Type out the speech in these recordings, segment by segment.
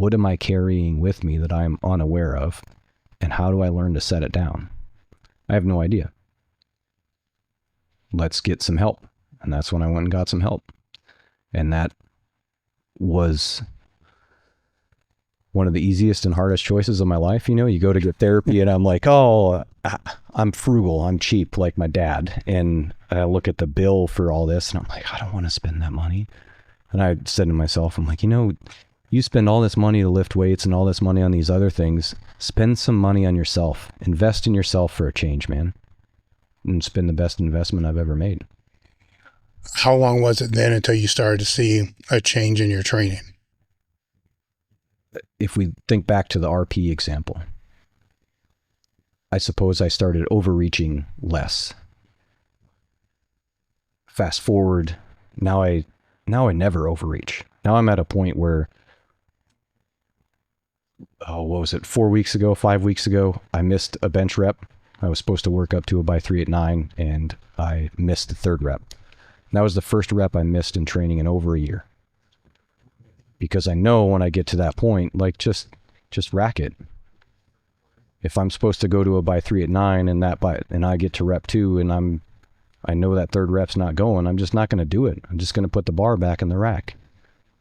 What am I carrying with me that I'm unaware of? And how do I learn to set it down? I have no idea. Let's get some help. And that's when I went and got some help. And that was one of the easiest and hardest choices of my life. You know, you go to get therapy and I'm like, oh, I'm frugal. I'm cheap like my dad. And I look at the bill for all this and I'm like, I don't want to spend that money. And I said to myself, I'm like, you know, you spend all this money to lift weights and all this money on these other things. Spend some money on yourself. Invest in yourself for a change, man. And it's been the best investment I've ever made. How long was it then until you started to see a change in your training? If we think back to the RP example, I suppose I started overreaching less. Fast forward, now I never overreach. Now I'm at a point where, what was it, 5 weeks ago, I missed a bench rep. I was supposed to work up to a by 389 and I missed the third rep. And that was the first rep I missed in training in over a year. Because I know when I get to that point, like just rack it. If I'm supposed to go to a by 389 and I get to rep 2 and I know that third rep's not going, I'm just not going to do it. I'm just going to put the bar back in the rack.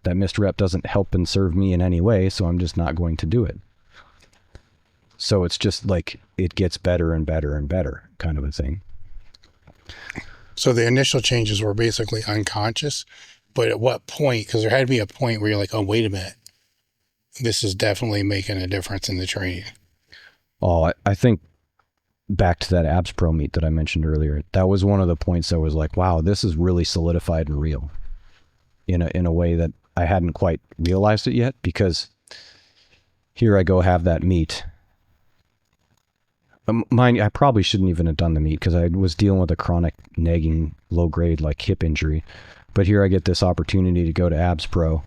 That missed rep doesn't help and serve me in any way, so I'm just not going to do it. So it's just like it gets better and better and better kind of a thing. So the initial changes were basically unconscious, but at what point, because there had to be a point where you're like, oh, wait a minute, this is definitely making a difference in the training. Oh, I think back to that abs pro meet that I mentioned earlier, that was one of the points that was like, wow, this is really solidified and real in a way that I hadn't quite realized it yet, because here I go have that meet. I probably shouldn't even have done the meet because I was dealing with a chronic nagging low grade like hip injury. But here I get this opportunity to go to abs pro.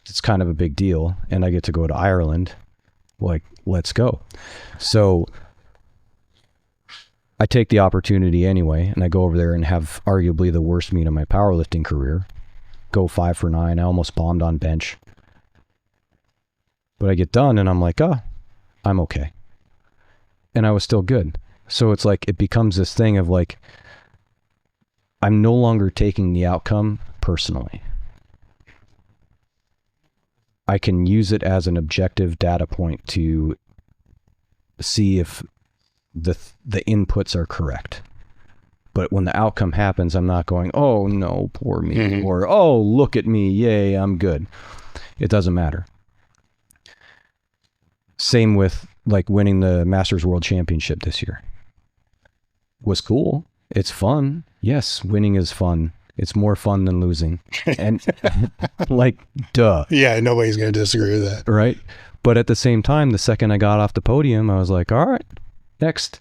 It's kind of a big deal. And I get to go to Ireland. Like, let's go. So I take the opportunity anyway, and I go over there and have arguably the worst meet of my powerlifting career. Go 5 for 9. I almost bombed on bench. But I get done and I'm like, oh, I'm okay. And I was still good. So it's like, it becomes this thing of like, I'm no longer taking the outcome personally. I can use it as an objective data point to see if the inputs are correct. But when the outcome happens, I'm not going, oh no, poor me, mm-hmm. or oh, look at me, yay, I'm good. It doesn't matter. Same with like winning the Masters World Championship this year. Was cool. It's fun. Yes, winning is fun. It's more fun than losing. And like, duh. Yeah, nobody's going to disagree with that. Right? But at the same time, the second I got off the podium, I was like, all right, next.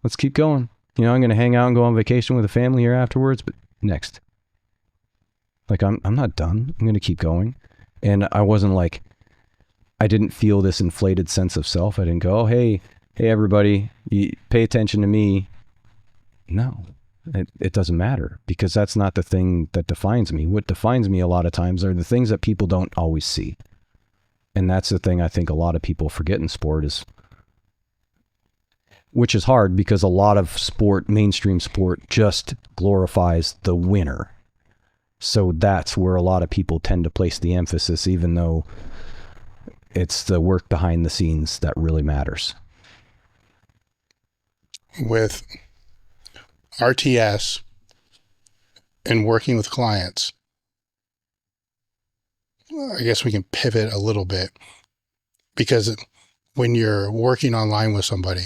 Let's keep going. You know, I'm going to hang out and go on vacation with the family here afterwards, but next. Like, I'm not done. I'm going to keep going. And I wasn't like, I didn't feel this inflated sense of self. I didn't go, oh, hey, everybody, you pay attention to me. No, it doesn't matter, because that's not the thing that defines me. What defines me a lot of times are the things that people don't always see. And that's the thing I think a lot of people forget in sport, is, which is hard because a lot of sport, mainstream sport, just glorifies the winner. So that's where a lot of people tend to place the emphasis, even though it's the work behind the scenes that really matters. With RTS and working with clients, I guess we can pivot a little bit, because when you're working online with somebody,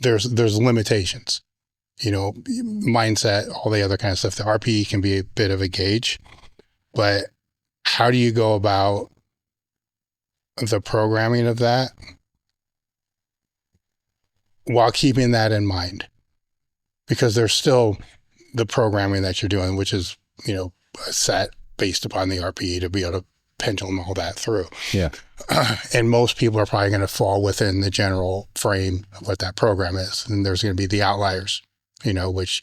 there's limitations, you know, mindset, all the other kind of stuff. The RPE can be a bit of a gauge, but how do you go about the programming of that while keeping that in mind? Because there's still the programming that you're doing, which is, you know, a set based upon the RPE to be able to pendulum all that through. Yeah. And most people are probably going to fall within the general frame of what that program is. And there's going to be the outliers, you know, which,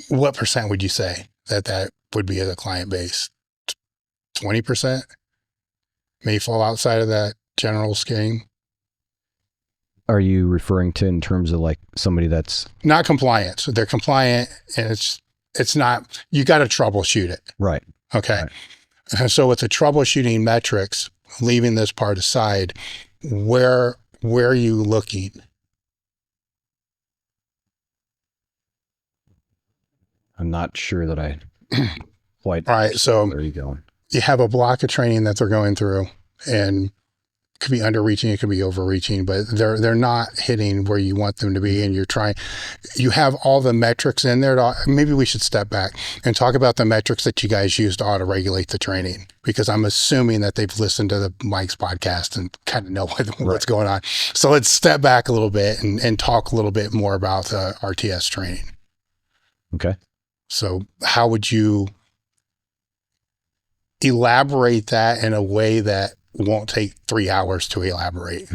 what % would you say that would be the client base 20% may fall outside of that general scheme. Are you referring to in terms of like somebody that's not compliant? So they're compliant, and it's not, you got to troubleshoot it. right? Okay. Right. And so with the troubleshooting metrics, leaving this part aside, where are you looking? I'm not sure that I quite. All right. So where are you going? you have a block of training that they're going through, and it could be underreaching, it could be overreaching, but they're not hitting where you want them to be, and you have all the metrics in there. Maybe we should step back and talk about the metrics that you guys use to auto-regulate the training, because I'm assuming that they've listened to the Mike's podcast and kind of know what's going on. So let's step back a little bit and talk a little bit more about the RTS training. Okay. So how would you elaborate that in a way that won't take 3 hours to elaborate?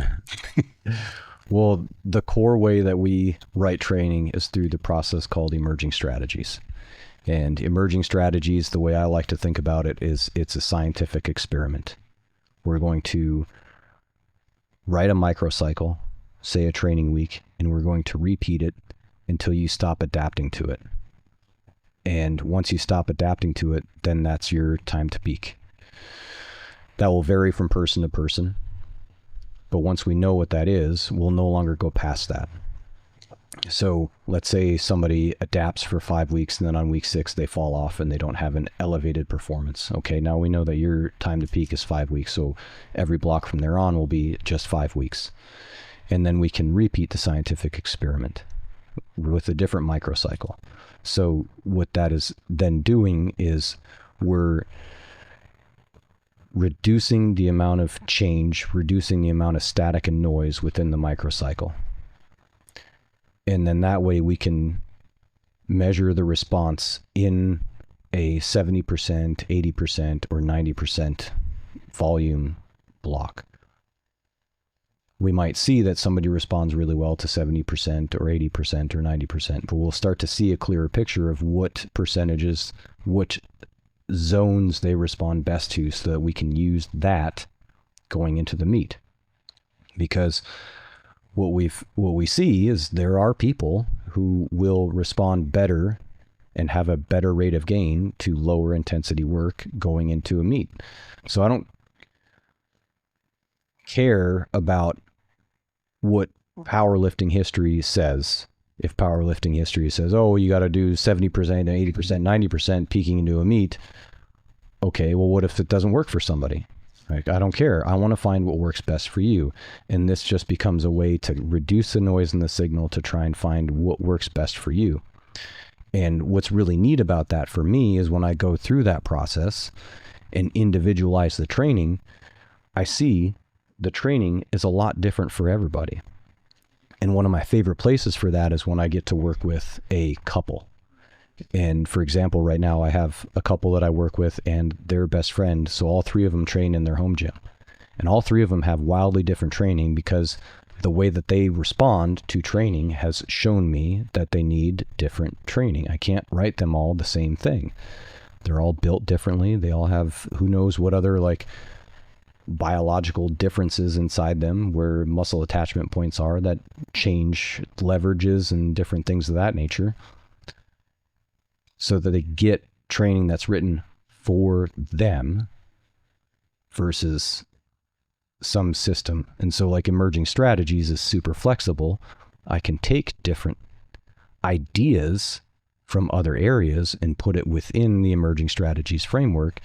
Well, the core way that we write training is through the process called emerging strategies. And emerging strategies, the way I like to think about it is it's a scientific experiment. We're going to write a microcycle, say a training week, and we're going to repeat it until you stop adapting to it. And once you stop adapting to it, then that's your time to peak. That will vary from person to person. But once we know what that is, we'll no longer go past that. So let's say somebody adapts for 5 weeks and then on week 6, they fall off and they don't have an elevated performance. Okay, now we know that your time to peak is 5 weeks. So every block from there on will be just 5 weeks. And then we can repeat the scientific experiment with a different microcycle. So what that is then doing is we're reducing the amount of change, reducing the amount of static and noise within the microcycle. And then that way we can measure the response in a 70%, 80%, or 90% volume block. We might see that somebody responds really well to 70% or 80% or 90%, but we'll start to see a clearer picture of what percentages, what zones they respond best to, so that we can use that going into the meet. Because what we see is there are people who will respond better and have a better rate of gain to lower intensity work going into a meet. So I don't care about what powerlifting history says. If powerlifting history says, oh, you got to do 70%, 80%, 90% peaking into a meet. Okay, well, what if it doesn't work for somebody? Like, I don't care. I want to find what works best for you. And this just becomes a way to reduce the noise in the signal to try and find what works best for you. And what's really neat about that for me is when I go through that process and individualize the training, I see the training is a lot different for everybody. And one of my favorite places for that is when I get to work with a couple. And for example, right now I have a couple that I work with and their best friend. So all 3 of them train in their home gym. And all 3 of them have wildly different training, because the way that they respond to training has shown me that they need different training. I can't write them all the same thing. They're all built differently. They all have who knows what other like biological differences inside them where muscle attachment points are that change leverages and different things of that nature, so that they get training that's written for them versus some system. And so like emerging strategies is super flexible. I can take different ideas from other areas and put it within the emerging strategies framework,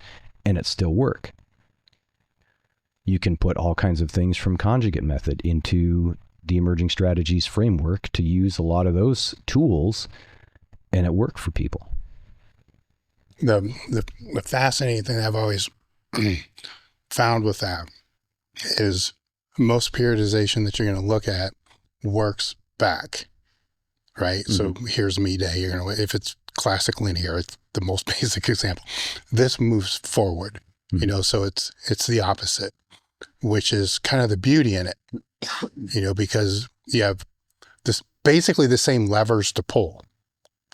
and it still work. You can put all kinds of things from conjugate method into the emerging strategies framework to use a lot of those tools, and it worked for people. The fascinating thing I've always found with that is most periodization that you're going to look at works back, right? Mm-hmm. So here's me day. You're going to, if it's classic linear, it's the most basic example. This moves forward, mm-hmm. So it's the opposite, which is kind of the beauty in it, because you have this basically the same levers to pull.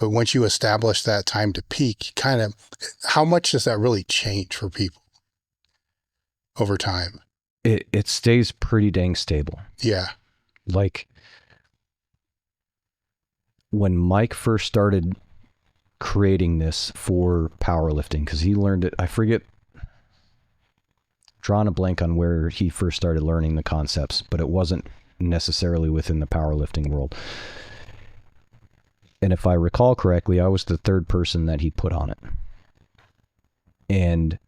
But once you establish that time to peak, kind of, how much does that really change for people? over time? It stays pretty dang stable. Yeah. Like when Mike first started creating this for powerlifting, because he learned it, I forget, drawing a blank on where he first started learning the concepts, but it wasn't necessarily within the powerlifting world. And if I recall correctly, I was the third person that he put on it. And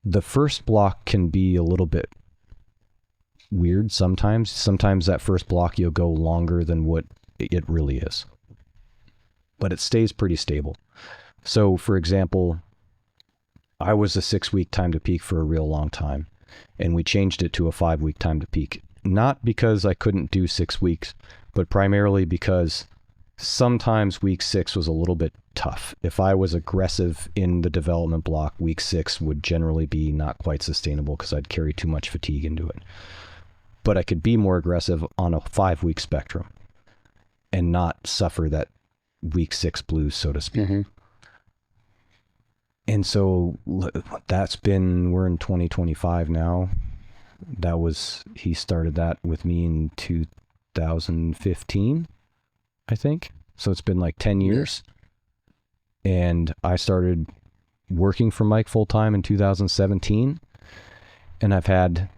the first block can be a little bit weird sometimes. Sometimes that first block you'll go longer than what it really is. But it stays pretty stable. So, for example, I was a 6-week time to peak for a real long time, and we changed it to a 5-week time to peak. Not because I couldn't do 6 weeks, but primarily because sometimes week 6 was a little bit tough. If I was aggressive in the development block, week 6 would generally be not quite sustainable because I'd carry too much fatigue into it. But I could be more aggressive on a 5-week spectrum and not suffer that week 6 blues, so to speak. Mm-hmm. And so that's been, we're in 2025 now. He started that with me in 2015, I think. So it's been like 10 years. And I started working for Mike full time in 2017. And I've had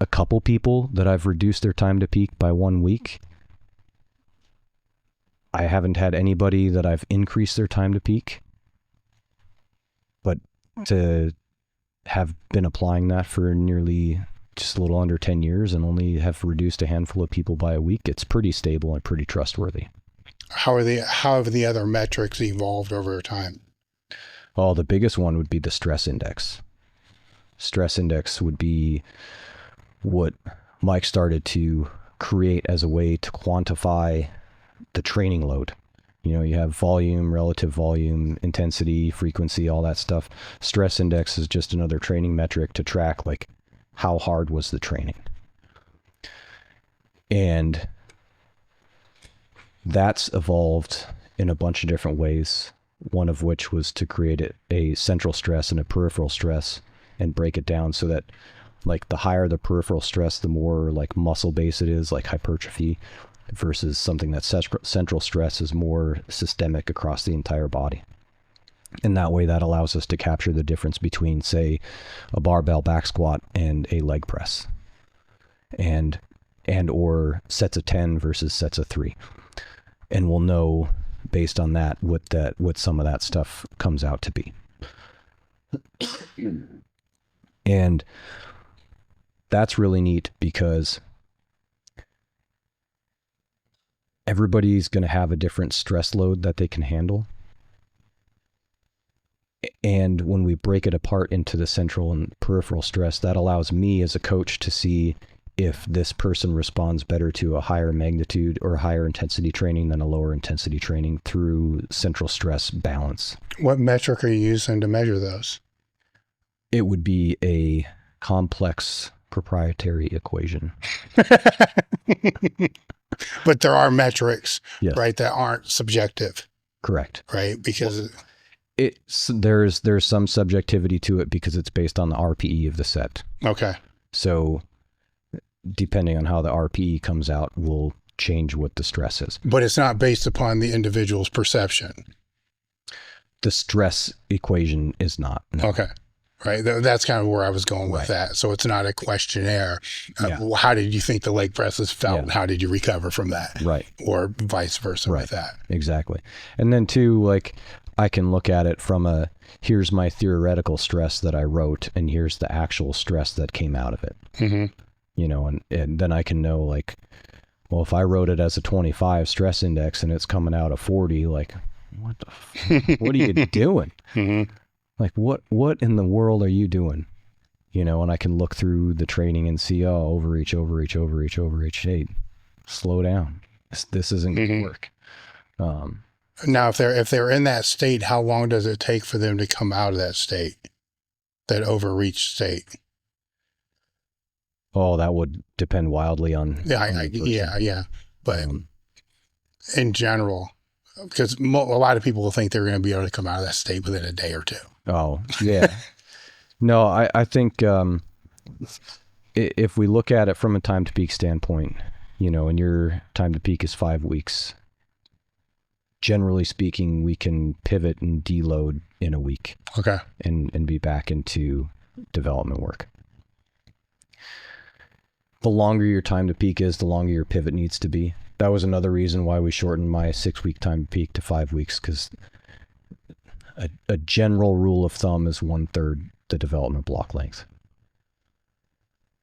a couple people that I've reduced their time to peak by 1 week. I haven't had anybody that I've increased their time to peak. But to have been applying that for nearly just a little under 10 years and only have reduced a handful of people by a week, it's pretty stable and pretty trustworthy. How have the other metrics evolved over time? Well, the biggest one would be the stress index. Stress index would be what Mike started to create as a way to quantify the training load. You know, you have volume, relative volume, intensity, frequency, all that stuff. Stress index is just another training metric to track, like, how hard was the training. And that's evolved in a bunch of different ways, one of which was to create a central stress and a peripheral stress and break it down so that, like, the higher the peripheral stress, the more like muscle base it is, like hypertrophy, versus something that's central stress is more systemic across the entire body. And that way that allows us to capture the difference between, say, a barbell back squat and a leg press, and or sets of 10 versus sets of 3. And we'll know based on that what some of that stuff comes out to be. And that's really neat because everybody's going to have a different stress load that they can handle. And when we break it apart into the central and peripheral stress, that allows me as a coach to see if this person responds better to a higher magnitude or higher intensity training than a lower intensity training through central stress balance. What metric are you using to measure those? It would be a complex proprietary equation. But there are metrics, yes, right, that aren't subjective. Correct. Right? Because there's some subjectivity to it because it's based on the RPE of the set. Okay. So depending on how the RPE comes out will change what the stress is. But it's not based upon the individual's perception. The stress equation is not. No. Okay. Right. That's kind of where I was going with that. So it's not a questionnaire. How did you think the leg presses felt? And how did you recover from that? Right. Or vice versa with that. Exactly. And then too, like, I can look at it from here's my theoretical stress that I wrote and here's the actual stress that came out of it. Mm-hmm. You know, and then I can know, like, well, if I wrote it as a 25 stress index and it's coming out a 40, like, what are you doing? Mm-hmm. Like, what in the world are you doing? You know, and I can look through the training and see, overreach. Hey, slow down. This isn't going to work. Now, if they're in that state, how long does it take for them to come out of that state, that overreach state? Oh, that would depend wildly on. Yeah. But in general, because a lot of people will think they're going to be able to come out of that state within a day or two. Oh, yeah. No, I think if we look at it from a time to peak standpoint, and your time to peak is 5 weeks, generally speaking, we can pivot and deload in a week. Okay. And be back into development work. The longer your time to peak is, the longer your pivot needs to be. That was another reason why we shortened my 6-week time to peak to 5 weeks, because a general rule of thumb is 1/3 the development block length.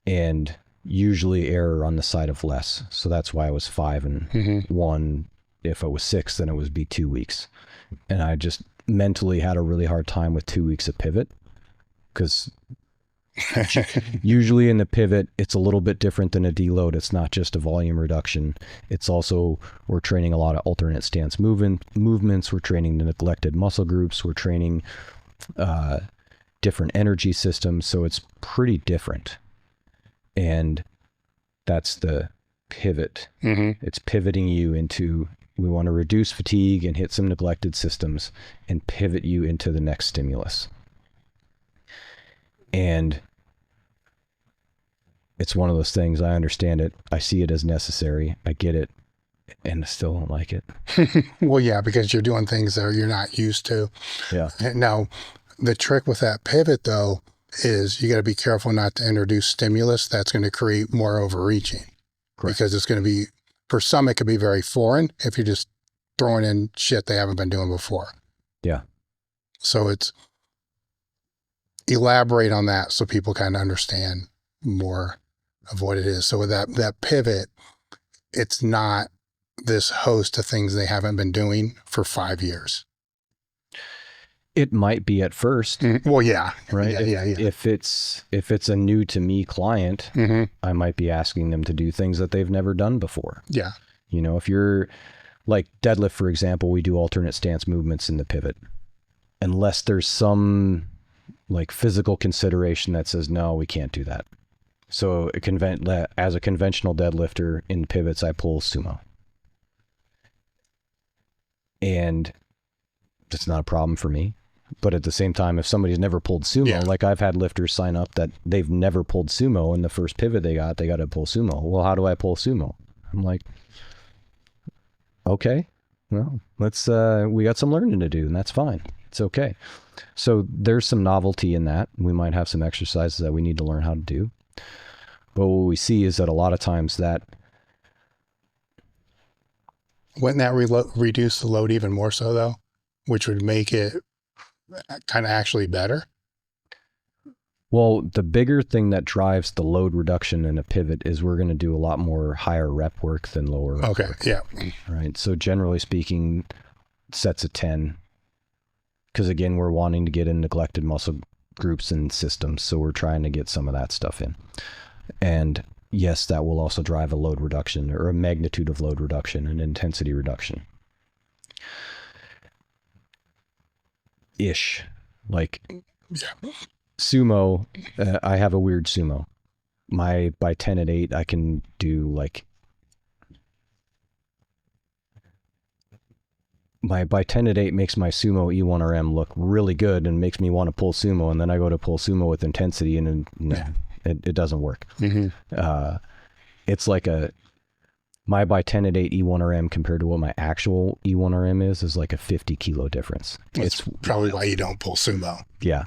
And usually error on the side of less. So that's why it was 5 and 1. If it was 6, then it would be 2 weeks. And I just mentally had a really hard time with 2 weeks of pivot, because usually in the pivot, it's a little bit different than a deload. It's not just a volume reduction. It's also, we're training a lot of alternate stance movements. We're training the neglected muscle groups. We're training different energy systems. So it's pretty different. And that's the pivot. It's pivoting you into, we want to reduce fatigue and hit some neglected systems and pivot you into the next stimulus. And it's one of those things, I understand it. I see it as necessary. I get it. And I still don't like it. Well, yeah, because you're doing things that you're not used to. Yeah. Now, the trick with that pivot, though, is you got to be careful not to introduce stimulus that's going to create more overreaching. Correct. Because it's going to be, for some, it could be very foreign if you're just throwing in shit they haven't been doing before. Yeah. So it's, elaborate on that so people kind of understand more of what it is. So with that pivot, it's not this host of things they haven't been doing for 5 years. It might be at first. Well, yeah. Right. Yeah. If it's a new to me client, I might be asking them to do things that they've never done before. Yeah. If you're like deadlift, for example, we do alternate stance movements in the pivot, unless there's some like physical consideration that says, no, we can't do that. So as a conventional deadlifter in pivots, I pull sumo. And it's not a problem for me. But at the same time, if somebody's never pulled sumo, like I've had lifters sign up that they've never pulled sumo, and the first pivot they got to pull sumo. Well, how do I pull sumo? I'm like, okay, well, we got some learning to do, and that's fine. It's okay. So there's some novelty in that. We might have some exercises that we need to learn how to do. But what we see is that a lot of times that... Wouldn't that reduce the load even more so, though? Which would make it kind of actually better? Well, the bigger thing that drives the load reduction in a pivot is we're going to do a lot more higher rep work than lower rep work. Yeah. Right. So generally speaking, sets of 10... Because again, we're wanting to get in neglected muscle groups and systems. So we're trying to get some of that stuff in. And yes, that will also drive a load reduction, or a magnitude of load reduction and intensity reduction. Ish. Like sumo, I have a weird sumo. By 10 at 8, I can do like... by 10 at 8 makes my sumo E1RM look really good and makes me want to pull sumo. And then I go to pull sumo with intensity and it doesn't work. It's like my by 10 at 8 E1RM compared to what my actual E1RM is like a 50 kilo difference. That's probably why you don't pull sumo. Yeah.